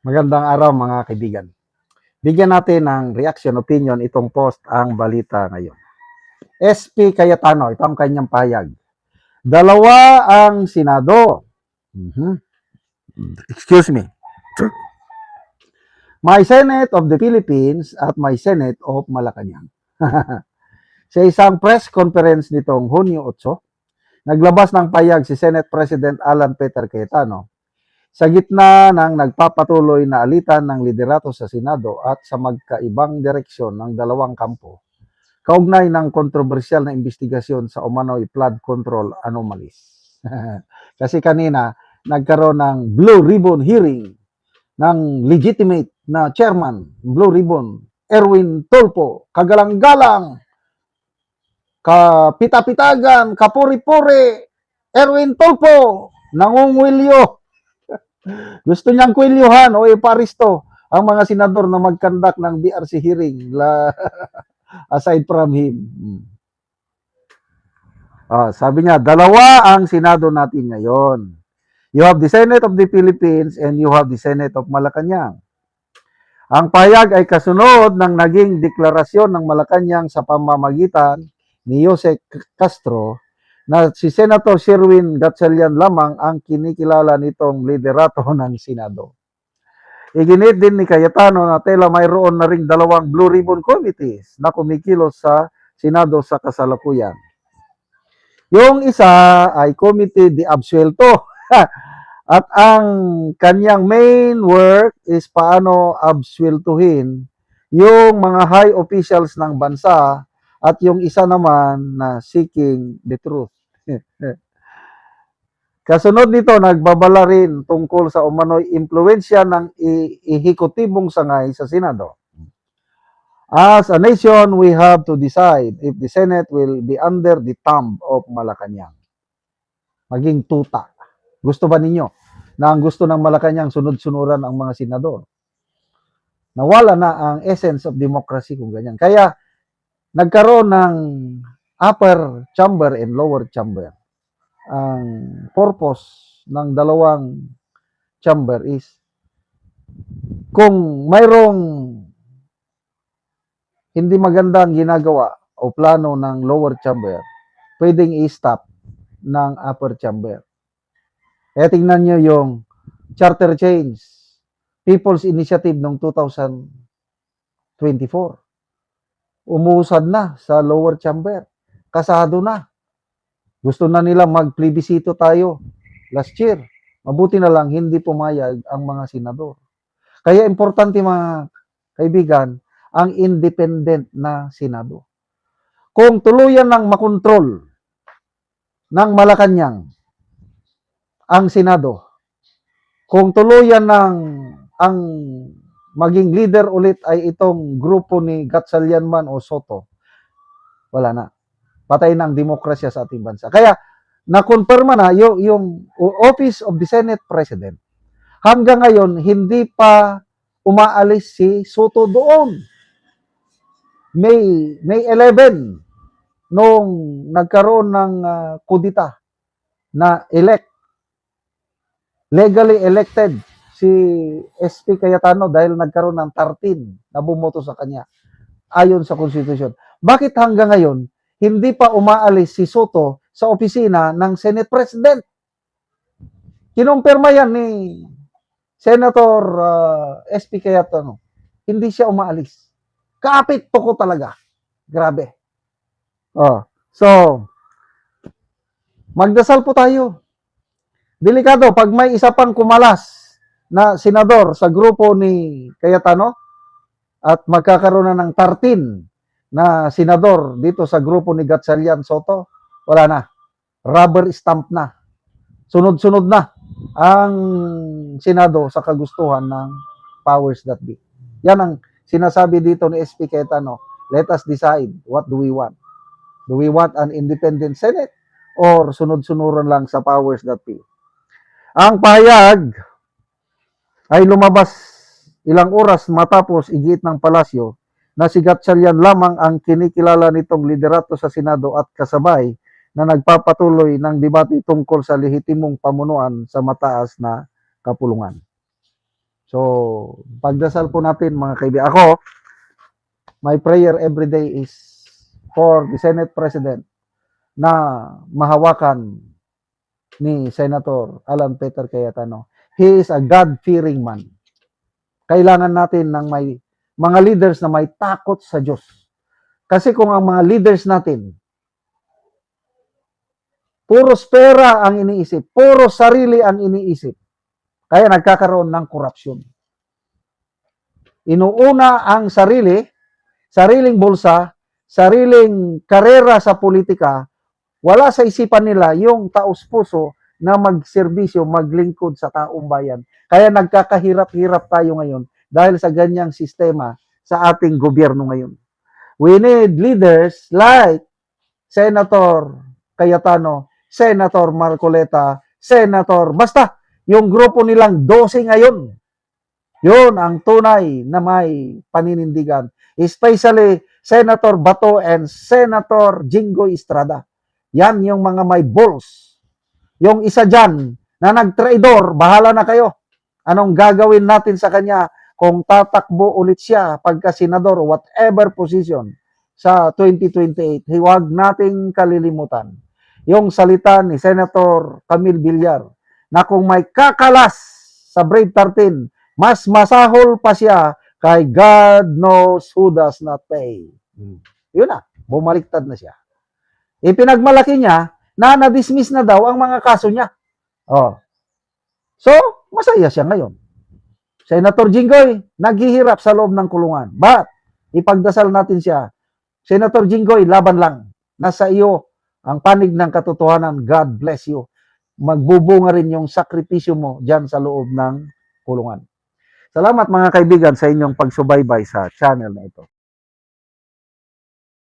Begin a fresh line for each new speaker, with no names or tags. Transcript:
Magandang araw mga kaibigan. Bigyan natin ng reaction, opinion itong post ang balita ngayon. SP Cayetano, ito ang kanyang pahayag. Dalawa ang Senado. Excuse me. My Senate of the Philippines at my Senate of Malacanang. Sa isang press conference nitong Hunyo 8, naglabas ng pahayag si Senate President Alan Peter Cayetano sa gitna ng nagpapatuloy na alitan ng liderato sa Senado at sa magkaibang direksyon ng dalawang kampo, kaugnay ng kontrobersyal na investigasyon sa umano'y flood control anomalies. Kasi kanina, nagkaroon ng Blue Ribbon hearing ng legitimate na chairman, Blue Ribbon, Erwin Tulfo, kagalang-galang, kapita-pitagan, kapuri-puri, Erwin Tulfo, nangungwilyo. Gusto niyang kwelyuhan o iparisto ang mga senador na mag-conduct ng BRC hearing aside from him. Sabi niya, dalawa ang Senado natin ngayon. You have the Senate of the Philippines and you have the Senate of Malacanang. Ang pahayag ay kasunod ng naging deklarasyon ng Malacanang sa pamamagitan ni Jose Castro na si Senator Sherwin Gatchalian lamang ang kinikilala nitong liderato ng Senado. Iginit din ni Cayetano na tela mayroon na ring dalawang Blue Ribbon Committees na kumikilos sa Senado sa kasalukuyan. Yung isa ay Committee de Absuelto at ang kanyang main work is paano absueltuhin yung mga high officials ng bansa at yung isa naman na seeking the truth. Kasunod nito, nagbabala rin tungkol sa umano'y impluensya ng ehekutibong sangay sa Senado. As a nation, we have to decide if the Senate will be under the thumb of Malacanang. Maging tuta. Gusto ba ninyo na ang gusto ng Malacanang sunod-sunuran ang mga senador? Nawala na ang essence of democracy kung ganyan. Kaya nagkaroon ng upper chamber and lower chamber. Ang purpose ng dalawang chamber is kung mayroong hindi magandang ginagawa o plano ng lower chamber, pwedeng i-stop ng upper chamber. Kaya tingnan nyo yung charter change, People's Initiative noong 2024. Umuusad na sa lower chamber. Kasado na. Gusto na nila mag-plebisito tayo last year. Mabuti na lang hindi pumayag ang mga senador. Kaya importante mga kaibigan, ang independent na Senado. Kung tuluyan ng makontrol ng Malacanang ang Senado, kung tuluyan ng ang maging leader ulit ay itong grupo ni Gatchalian man o Soto, wala na. Patay na ang demokrasya sa ating bansa. Kaya, nakonfirma na yung Office of the Senate President. Hanggang ngayon, hindi pa umaalis si Soto doon. May 11, nung nagkaroon ng kudita na legally elected si SP Cayetano dahil nagkaroon ng 13 na bumoto sa kanya ayon sa konstitusyon. Bakit hanggang ngayon, hindi pa umaalis si Soto sa opisina ng Senate President? Kinumpirma yan ni Senator SP Cayetano. Hindi siya umaalis. Kapit to ko talaga. Grabe. So, magdasal po tayo. Delikado, pag may isa pang kumalas na senador sa grupo ni Cayetano at magkakaroon na ng 13 na senador dito sa grupo ni Gatchalian Soto, wala na. Rubber stamp na. Sunod-sunod na ang Senado sa kagustuhan ng powers that be. Yan ang sinasabi dito ni SP Cayetano. Let us decide, what do we want? Do we want an independent Senate or sunod-sunuran lang sa powers that be? Ang pahayag ay lumabas ilang oras matapos igit ng palasyo na si Gatchalian lamang ang kinikilala nitong liderato sa Senado at kasabay na nagpapatuloy ng debate tungkol sa lehitimong pamunuan sa mataas na kapulungan. So, pagdasal po natin mga kaibigan. Ako, my prayer every day is for the Senate President na mahawakan ni Senator Alan Peter Cayetano. He is a God-fearing man. Kailangan natin ng may mga leaders na may takot sa Diyos. Kasi kung ang mga leaders natin, puro pera ang iniisip, puro sarili ang iniisip, kaya nagkakaroon ng korupsyon. Inuuna ang sarili, sariling bulsa, sariling karera sa politika, wala sa isipan nila yung taos-puso na magserbisyo, maglingkod sa taong bayan. Kaya nagkakahirap-hirap tayo ngayon dahil sa ganyang sistema sa ating gobyerno ngayon. We need leaders like Senator Cayetano, Senator Marcoleta, basta yung grupo nilang 12 ngayon. Yun ang tunay na may paninindigan. Especially Senator Bato and Senator Jinggoy Estrada. Yan yung mga may balls. Yung isa dyan na nag-traidor, bahala na kayo. Anong gagawin natin sa kanya kung tatakbo ulit siya pagka senador, whatever position sa 2028. Huwag nating kalilimutan yung salita ni Senator Camille Villar na kung may kakalas sa Brave 13, mas masahol pa siya kay God knows who does not pay. Yun na, bumaliktad na siya. Ipinagmalaki niya na na-dismiss na daw ang mga kaso niya. Oh. So, masaya siya ngayon. Senator Jinggoy, naghihirap sa loob ng kulungan. But, ipagdasal natin siya. Senator Jinggoy, laban lang. Nasa iyo ang panig ng katotohanan. God bless you. Magbubunga rin yung sakripisyo mo dyan sa loob ng kulungan. Salamat mga kaibigan sa inyong pagsubaybay sa channel na ito.